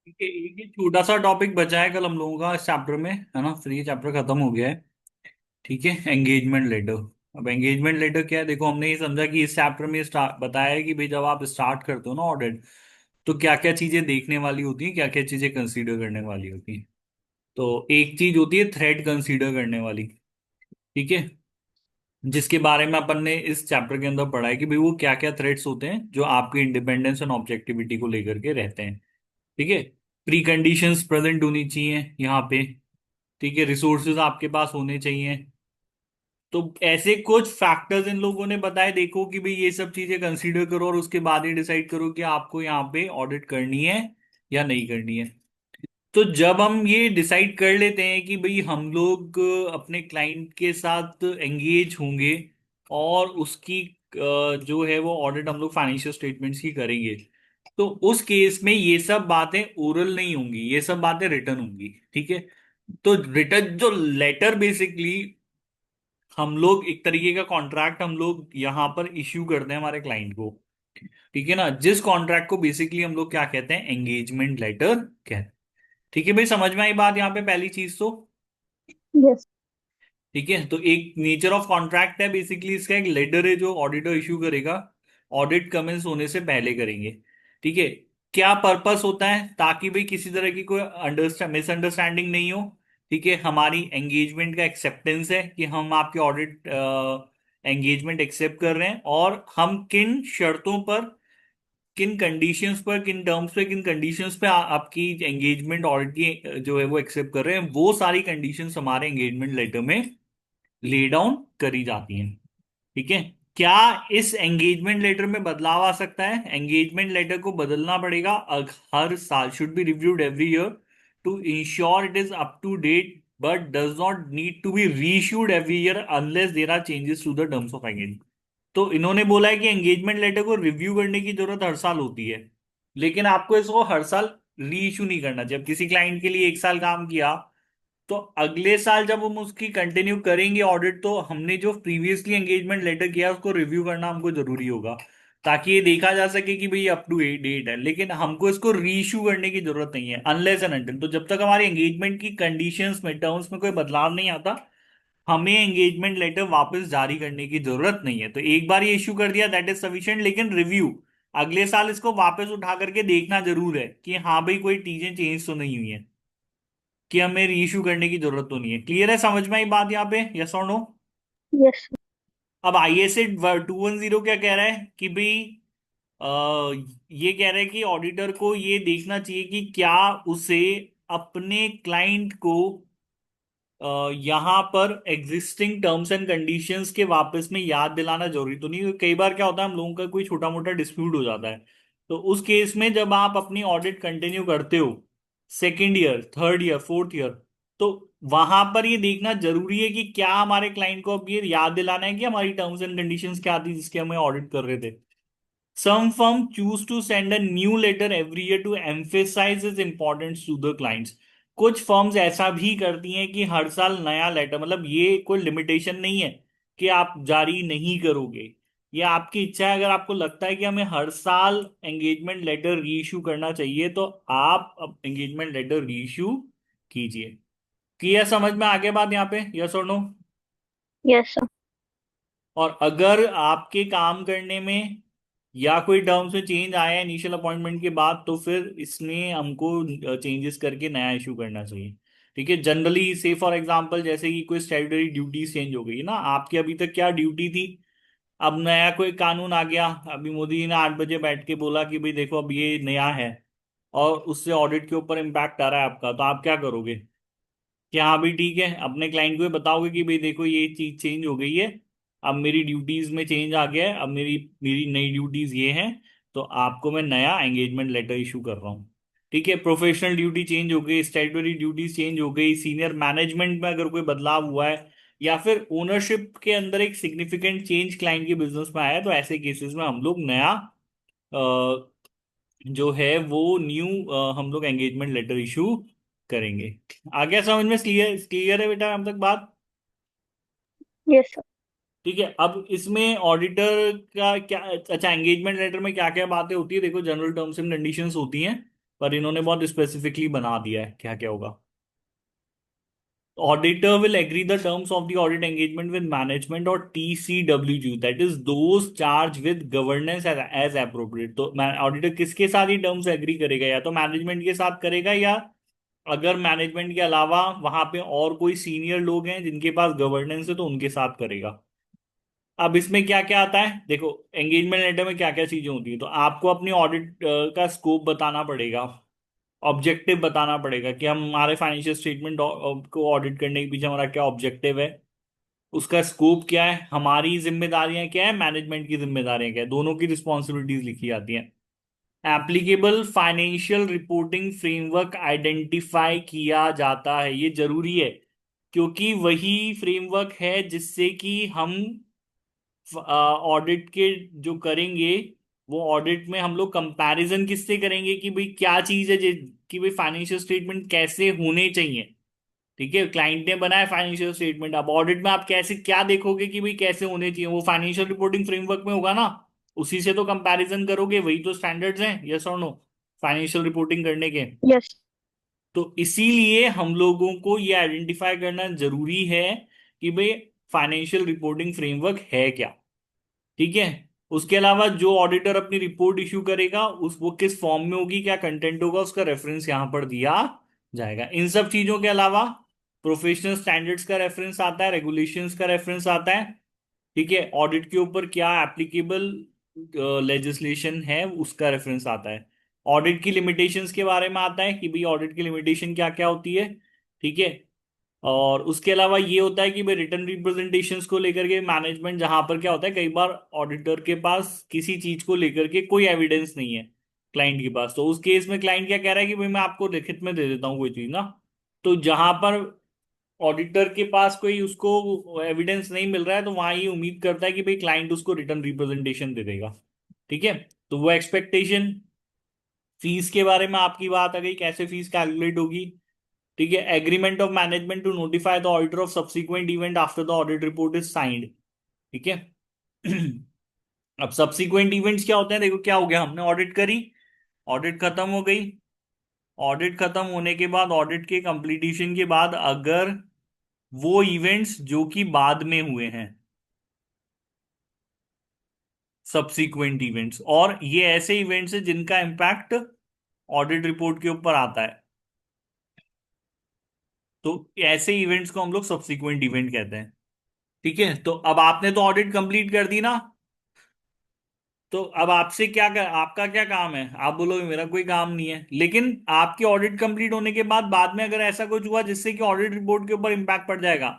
ठीक है, एक ही छोटा सा टॉपिक बचा है कल हम लोगों का इस चैप्टर में, है ना? फिर ये चैप्टर खत्म हो गया है। ठीक है, एंगेजमेंट लेटर। अब एंगेजमेंट लेटर क्या है? देखो, हमने ये समझा कि इस चैप्टर में बताया है कि भाई जब आप स्टार्ट करते हो ना ऑडिट, तो क्या क्या चीजें देखने वाली होती हैं, क्या क्या चीजें कंसीडर करने वाली होती हैं। तो एक चीज होती है थ्रेड कंसीडर करने वाली। ठीक है, जिसके बारे में अपन ने इस चैप्टर के अंदर पढ़ा है कि भाई वो क्या क्या थ्रेड्स होते हैं जो आपकी इंडिपेंडेंस एंड ऑब्जेक्टिविटी को लेकर के रहते हैं। ठीक है, प्री कंडीशंस प्रेजेंट होनी चाहिए यहाँ पे। ठीक है, रिसोर्सेज आपके पास होने चाहिए। तो ऐसे कुछ फैक्टर्स इन लोगों ने बताए, देखो कि भाई ये सब चीजें कंसीडर करो और उसके बाद ही डिसाइड करो कि आपको यहाँ पे ऑडिट करनी है या नहीं करनी है। तो जब हम ये डिसाइड कर लेते हैं कि भाई हम लोग अपने क्लाइंट के साथ एंगेज होंगे और उसकी जो है वो ऑडिट हम लोग फाइनेंशियल स्टेटमेंट्स की करेंगे, तो उस केस में ये सब बातें ओरल नहीं होंगी, ये सब बातें रिटर्न होंगी। ठीक है, तो रिटर्न जो लेटर बेसिकली हम लोग एक तरीके का कॉन्ट्रैक्ट हम लोग यहाँ पर इश्यू करते हैं हमारे क्लाइंट को। ठीक है ना, जिस कॉन्ट्रैक्ट को बेसिकली हम लोग क्या कहते हैं, एंगेजमेंट लेटर कहते हैं। ठीक है भाई, समझ में आई बात यहाँ पे पहली चीज तो। यस। ठीक है, तो एक नेचर ऑफ कॉन्ट्रैक्ट है बेसिकली, इसका एक लेटर है जो ऑडिटर इशू करेगा, ऑडिट कमेंस होने से पहले करेंगे। ठीक है, क्या पर्पस होता है? ताकि भाई किसी तरह की कोई मिसअंडरस्टैंडिंग नहीं हो। ठीक है, हमारी एंगेजमेंट का एक्सेप्टेंस है कि हम आपके ऑडिट एंगेजमेंट एक्सेप्ट कर रहे हैं, और हम किन शर्तों पर, किन कंडीशंस पर, किन टर्म्स पे, किन कंडीशंस पे आपकी एंगेजमेंट ऑडिट की जो है वो एक्सेप्ट कर रहे हैं, वो सारी कंडीशंस हमारे एंगेजमेंट लेटर में ले डाउन करी जाती हैं। ठीक है, क्या इस एंगेजमेंट लेटर में बदलाव आ सकता है? एंगेजमेंट लेटर को बदलना पड़ेगा हर साल, should be reviewed every year to ensure it is up to date, but does not need to be reissued every year unless there are changes to the terms of engagement. तो इन्होंने बोला है कि एंगेजमेंट लेटर को review करने की जरूरत हर साल होती है, लेकिन आपको इसको हर साल री इशू नहीं करना। जब किसी क्लाइंट के लिए एक साल काम किया, तो अगले साल जब हम उसकी कंटिन्यू करेंगे ऑडिट, तो हमने जो प्रीवियसली एंगेजमेंट लेटर किया उसको रिव्यू करना हमको जरूरी होगा, ताकि ये देखा जा सके कि भाई अप टू डेट है। लेकिन हमको इसको रीइश्यू करने की जरूरत नहीं है अनलेस एंड अनटिल, तो जब तक हमारी एंगेजमेंट की कंडीशंस में, टर्म्स में कोई बदलाव नहीं आता, हमें एंगेजमेंट लेटर वापस जारी करने की जरूरत नहीं है। तो एक बार ये इश्यू कर दिया दैट इज सफिशिएंट, लेकिन रिव्यू अगले साल इसको वापस उठा करके देखना जरूर है कि हाँ भाई कोई चीजें चेंज तो नहीं हुई है, कि हमें रीइश्यू करने की जरूरत तो नहीं है। क्लियर है, समझ में आई बात यहाँ पे? यस और नो? यस। अब आईएसए 210 क्या कह रहा है कि भाई ये कह रहा है कि ऑडिटर को ये देखना चाहिए कि क्या उसे अपने क्लाइंट को यहाँ पर एग्जिस्टिंग टर्म्स एंड कंडीशंस के वापस में याद दिलाना जरूरी तो नहीं। कई बार क्या होता है, हम लोगों का कोई छोटा मोटा डिस्प्यूट हो जाता है, तो उस केस में जब आप अपनी ऑडिट कंटिन्यू करते हो, second year, third year, fourth year, तो वहां पर ये देखना जरूरी है कि क्या हमारे क्लाइंट को अब ये याद दिलाना है कि हमारी टर्म्स एंड कंडीशंस क्या थी जिसके हमें ऑडिट कर रहे थे। Some firm choose to send a new letter every year to emphasize its importance to the clients. कुछ फर्म्स ऐसा भी करती हैं कि हर साल नया लेटर, मतलब ये कोई लिमिटेशन नहीं है कि आप जारी नहीं करोगे, ये आपकी इच्छा है। अगर आपको लगता है कि हमें हर साल एंगेजमेंट लेटर री इशू करना चाहिए, तो आप अब एंगेजमेंट लेटर री इशू कीजिए। किया समझ में आगे बात यहाँ पे? यस और नो? Yes sir. और अगर आपके काम करने में या कोई टर्म्स में चेंज आया इनिशियल अपॉइंटमेंट के बाद, तो फिर इसमें हमको चेंजेस करके नया इशू करना चाहिए। ठीक है, जनरली से फॉर एग्जांपल जैसे कि कोई स्टैट्यूटरी ड्यूटीज चेंज हो गई ना, आपकी अभी तक क्या ड्यूटी थी, अब नया कोई कानून आ गया, अभी मोदी जी ने 8 बजे बैठ के बोला कि भाई देखो अब ये नया है और उससे ऑडिट के ऊपर इम्पैक्ट आ रहा है आपका, तो आप क्या करोगे? कि हाँ भाई ठीक है, अपने क्लाइंट को ये बताओगे कि भाई देखो ये चीज चेंज हो गई है, अब मेरी ड्यूटीज में चेंज आ गया है, अब मेरी मेरी नई ड्यूटीज ये हैं, तो आपको मैं नया एंगेजमेंट लेटर इशू कर रहा हूँ। ठीक है, प्रोफेशनल ड्यूटी चेंज हो गई, स्टैट्यूटरी ड्यूटीज चेंज हो गई, सीनियर मैनेजमेंट में अगर कोई बदलाव हुआ है, या फिर ओनरशिप के अंदर एक सिग्निफिकेंट चेंज क्लाइंट के बिजनेस में आया है, तो ऐसे केसेस में हम लोग नया जो है वो न्यू हम लोग एंगेजमेंट लेटर इशू करेंगे। आ गया समझ में? क्लियर क्लियर है बेटा हम तक बात? Yes sir. ठीक है, अब इसमें ऑडिटर का क्या, अच्छा एंगेजमेंट लेटर में क्या क्या बातें होती है, देखो जनरल टर्म्स एंड कंडीशंस होती हैं। पर इन्होंने बहुत स्पेसिफिकली बना दिया है क्या क्या होगा। Auditor will agree the terms of the audit engagement with management or TCWG, that is those charged with governance as appropriate. तो ऑडिटर किसके साथ ही टर्म्स एग्री करेगा, या तो मैनेजमेंट के साथ करेगा, या अगर मैनेजमेंट के अलावा वहां पे और कोई सीनियर लोग हैं जिनके पास गवर्नेंस है तो उनके साथ करेगा। अब इसमें क्या क्या आता है देखो, एंगेजमेंट लेटर में क्या क्या चीजें होती है, तो आपको अपनी ऑडिट का स्कोप बताना पड़ेगा, ऑब्जेक्टिव बताना पड़ेगा कि हम हमारे फाइनेंशियल स्टेटमेंट को ऑडिट करने के पीछे हमारा क्या ऑब्जेक्टिव है, उसका स्कोप क्या है, हमारी जिम्मेदारियां क्या है, मैनेजमेंट की जिम्मेदारियां क्या है, दोनों की रिस्पॉन्सिबिलिटीज लिखी जाती हैं। Applicable financial reporting framework identify किया जाता है, ये जरूरी है, क्योंकि वही फ्रेमवर्क है जिससे कि हम ऑडिट के जो करेंगे, वो ऑडिट में हम लोग कंपैरिजन किससे करेंगे कि भाई क्या चीज है कि भाई फाइनेंशियल स्टेटमेंट कैसे होने चाहिए। ठीक है, क्लाइंट ने बनाया फाइनेंशियल स्टेटमेंट, अब ऑडिट में आप कैसे क्या देखोगे कि भाई कैसे होने चाहिए, वो फाइनेंशियल रिपोर्टिंग फ्रेमवर्क में होगा ना, उसी से तो कंपैरिजन करोगे, वही तो स्टैंडर्ड्स हैं, यस और नो, फाइनेंशियल रिपोर्टिंग करने के। Yes. तो इसीलिए हम लोगों को ये आइडेंटिफाई करना जरूरी है कि भाई फाइनेंशियल रिपोर्टिंग फ्रेमवर्क है क्या। ठीक है, उसके अलावा जो ऑडिटर अपनी रिपोर्ट इश्यू करेगा उस वो किस फॉर्म में होगी, क्या कंटेंट होगा, उसका रेफरेंस यहां पर दिया जाएगा। इन सब चीजों के अलावा प्रोफेशनल स्टैंडर्ड्स का रेफरेंस आता है, रेगुलेशंस का रेफरेंस आता है। ठीक है, ऑडिट के ऊपर क्या एप्लीकेबल लेजिस्लेशन है उसका रेफरेंस आता है। ऑडिट की लिमिटेशंस के बारे में आता है कि भाई ऑडिट की लिमिटेशन क्या क्या होती है। ठीक है, और उसके अलावा ये होता है कि भाई रिटर्न रिप्रेजेंटेशंस को लेकर के मैनेजमेंट, जहां पर क्या होता है कई बार ऑडिटर के पास किसी चीज को लेकर के कोई एविडेंस नहीं है क्लाइंट के पास, तो उस केस में क्लाइंट क्या कह रहा है कि भाई मैं आपको लिखित में दे देता हूँ कोई चीज ना, तो जहां पर ऑडिटर के पास कोई उसको एविडेंस नहीं मिल रहा है तो वहां ये उम्मीद करता है कि भाई क्लाइंट उसको रिटर्न रिप्रेजेंटेशन दे देगा। ठीक है, तो वो एक्सपेक्टेशन। फीस के बारे में आपकी बात आ गई, कैसे फीस कैलकुलेट होगी। ठीक है, agreement of management to notify the auditor of subsequent event after the audit report is signed. ठीक है। अब सब्सिक्वेंट इवेंट्स क्या होते हैं, देखो क्या हो गया, हमने ऑडिट करी, ऑडिट खत्म हो गई, ऑडिट खत्म होने के बाद ऑडिट के कंप्लीटेशन के बाद अगर वो इवेंट्स जो कि बाद में हुए हैं, सब्सिक्वेंट इवेंट्स, और ये ऐसे इवेंट्स हैं जिनका इम्पैक्ट ऑडिट रिपोर्ट के ऊपर आता है, तो ऐसे इवेंट्स को हम लोग सब्सिक्वेंट इवेंट कहते हैं। ठीक है, तो अब आपने तो ऑडिट कंप्लीट कर दी ना, तो अब आपसे आपका क्या काम है, आप बोलोगे मेरा कोई काम नहीं है, लेकिन आपकी ऑडिट कंप्लीट होने के बाद में अगर ऐसा कुछ हुआ जिससे कि ऑडिट रिपोर्ट के ऊपर इम्पैक्ट पड़ जाएगा,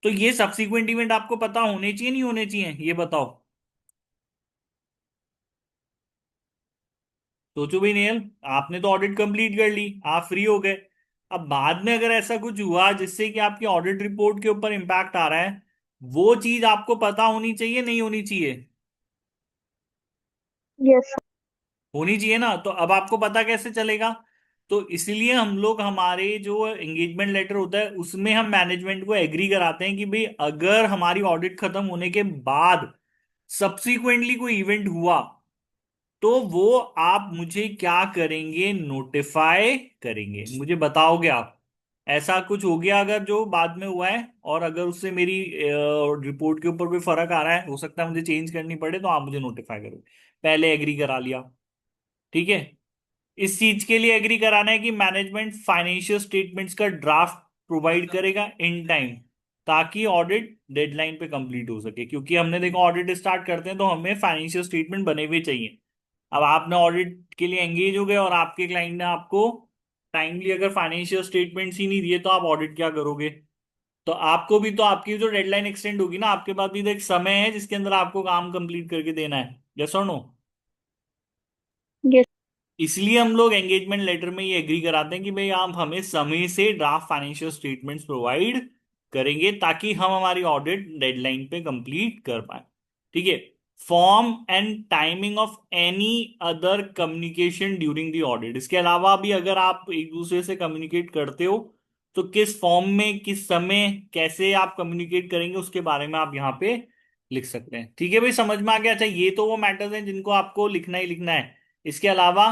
तो ये सब्सिक्वेंट इवेंट आपको पता होने चाहिए नहीं होने चाहिए, ये बताओ। सोचो भाई नेल, आपने तो ऑडिट कंप्लीट कर ली, आप फ्री हो गए, अब बाद में अगर ऐसा कुछ हुआ जिससे कि आपकी ऑडिट रिपोर्ट के ऊपर इम्पैक्ट आ रहा है, वो चीज आपको पता होनी चाहिए नहीं होनी चाहिए, Yes, sir. होनी चाहिए ना, तो अब आपको पता कैसे चलेगा। तो इसलिए हम लोग हमारे जो एंगेजमेंट लेटर होता है उसमें हम मैनेजमेंट को एग्री कराते हैं कि भाई अगर हमारी ऑडिट खत्म होने के बाद सब्सिक्वेंटली कोई इवेंट हुआ तो वो आप मुझे क्या करेंगे, नोटिफाई करेंगे, मुझे बताओगे आप ऐसा कुछ हो गया अगर जो बाद में हुआ है, और अगर उससे मेरी रिपोर्ट के ऊपर कोई फर्क आ रहा है, हो सकता है मुझे चेंज करनी पड़े, तो आप मुझे नोटिफाई करो। पहले एग्री करा लिया। ठीक है, इस चीज के लिए एग्री कराना है कि मैनेजमेंट फाइनेंशियल स्टेटमेंट्स का ड्राफ्ट प्रोवाइड करेगा इन टाइम, ताकि ऑडिट डेडलाइन पे कंप्लीट हो सके, क्योंकि हमने देखो ऑडिट स्टार्ट करते हैं तो हमें फाइनेंशियल स्टेटमेंट बने हुए चाहिए। अब आपने ऑडिट के लिए एंगेज हो गए और आपके क्लाइंट ने आपको टाइमली अगर फाइनेंशियल स्टेटमेंट्स ही नहीं दिए तो आप ऑडिट क्या करोगे। तो आपको भी तो आपकी जो डेडलाइन एक्सटेंड होगी ना, आपके पास भी तो एक समय है जिसके अंदर आपको काम कंप्लीट करके देना है, यस और नो। Yes. इसलिए हम लोग एंगेजमेंट लेटर में ये एग्री कराते हैं कि भाई आप हमें समय से ड्राफ्ट फाइनेंशियल स्टेटमेंट्स प्रोवाइड करेंगे ताकि हम हमारी ऑडिट डेडलाइन पे कंप्लीट कर पाए। ठीक है, form and timing of any other communication during the audit, इसके अलावा भी अगर आप एक दूसरे से कम्युनिकेट करते हो तो किस फॉर्म में किस समय कैसे आप कम्युनिकेट करेंगे उसके बारे में आप यहाँ पे लिख सकते हैं। ठीक है भाई, समझ में आ गया। अच्छा, ये तो वो मैटर्स हैं जिनको आपको लिखना ही लिखना है, इसके अलावा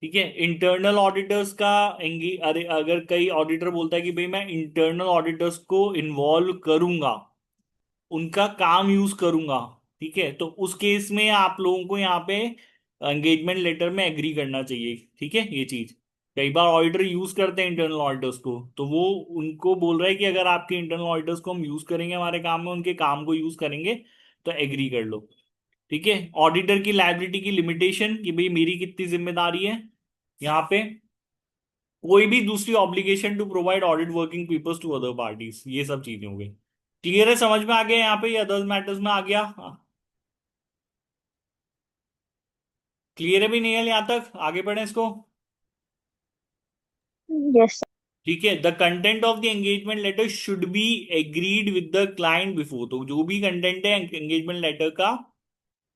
ठीक है, इंटरनल ऑडिटर्स का अरे अगर कई ऑडिटर बोलता है कि भाई मैं इंटरनल ऑडिटर्स को इन्वॉल्व करूंगा, उनका काम यूज करूंगा, ठीक है, तो उस केस में आप लोगों को यहाँ पे एंगेजमेंट लेटर में एग्री करना चाहिए। ठीक है, ये चीज कई बार ऑडिटर यूज करते हैं इंटरनल ऑडिटर्स को, तो वो उनको बोल रहा है कि अगर आपके इंटरनल ऑडिटर्स को हम यूज करेंगे हमारे काम में, उनके काम को यूज करेंगे, तो एग्री कर लो। ठीक है, ऑडिटर की लायबिलिटी की लिमिटेशन कि भाई मेरी कितनी जिम्मेदारी है यहाँ पे, कोई भी दूसरी obligation to provide audit working papers to other parties, ये सब चीजें हो गई। क्लियर है, समझ में आ गया यहाँ पे, ये अदर्स मैटर्स में आ गया? क्लियर है भी नहीं है यहाँ तक? आगे बढ़े इसको। Yes, sir. ठीक है, the content of the engagement letter should be agreed with the client before, तो जो भी कंटेंट है एंगेजमेंट लेटर का,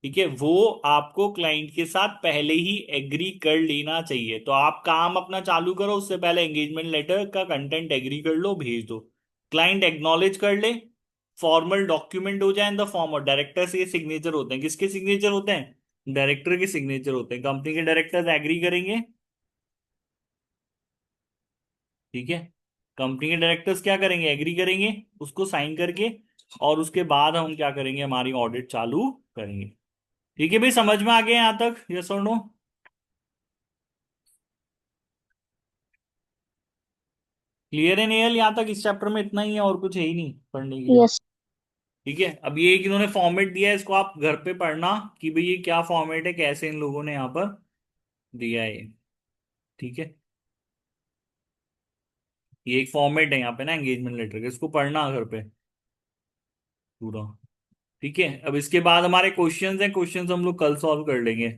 ठीक है, वो आपको क्लाइंट के साथ पहले ही एग्री कर लेना चाहिए। तो आप काम अपना चालू करो, उससे पहले एंगेजमेंट लेटर का कंटेंट एग्री कर लो, भेज दो, क्लाइंट एक्नॉलेज कर ले, फॉर्मल डॉक्यूमेंट हो जाए इन द फॉर्म, और डायरेक्टर से सिग्नेचर होते हैं, किसके सिग्नेचर होते हैं? डायरेक्टर के सिग्नेचर होते हैं, कंपनी के डायरेक्टर्स एग्री करेंगे। ठीक है, कंपनी के डायरेक्टर्स क्या करेंगे? एग्री करेंगे उसको साइन करके, और उसके बाद हम क्या करेंगे? हमारी ऑडिट चालू करेंगे। ठीक है भाई, समझ में आ गया यहाँ तक? यस और नो? क्लियर है नेयल? यहाँ तक इस चैप्टर में इतना ही है, और कुछ है ही नहीं पढ़ने के लिए। Yes, ठीक है, अब ये एक इन्होंने फॉर्मेट दिया है, इसको आप घर पे पढ़ना कि भाई ये क्या फॉर्मेट है, कैसे इन लोगों ने यहाँ पर दिया है ये। ठीक है, ये एक फॉर्मेट है यहाँ पे ना एंगेजमेंट लेटर का, इसको पढ़ना घर पे पूरा। ठीक है, अब इसके बाद हमारे क्वेश्चंस हैं, क्वेश्चंस हम लोग कल सॉल्व कर लेंगे।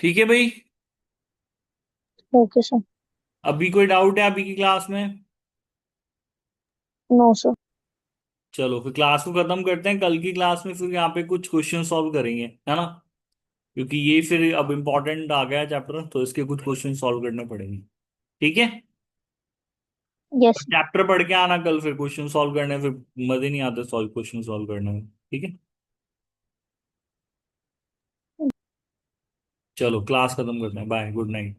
ठीक है भाई, okay, sir. अभी कोई डाउट है अभी की क्लास में? No, sir. चलो फिर क्लास को खत्म करते हैं, कल की क्लास में फिर यहाँ पे कुछ क्वेश्चन सॉल्व करेंगे, है ना? क्योंकि ये फिर अब इम्पोर्टेंट आ गया चैप्टर, तो इसके कुछ क्वेश्चन सॉल्व करने पड़ेंगे। ठीक है, Yes, sir. चैप्टर पढ़ के आना कल, फिर क्वेश्चन सॉल्व करने फिर मजे नहीं आते सॉल्व क्वेश्चन सॉल्व करने में। ठीक है, चलो क्लास खत्म करते हैं, बाय, गुड नाइट।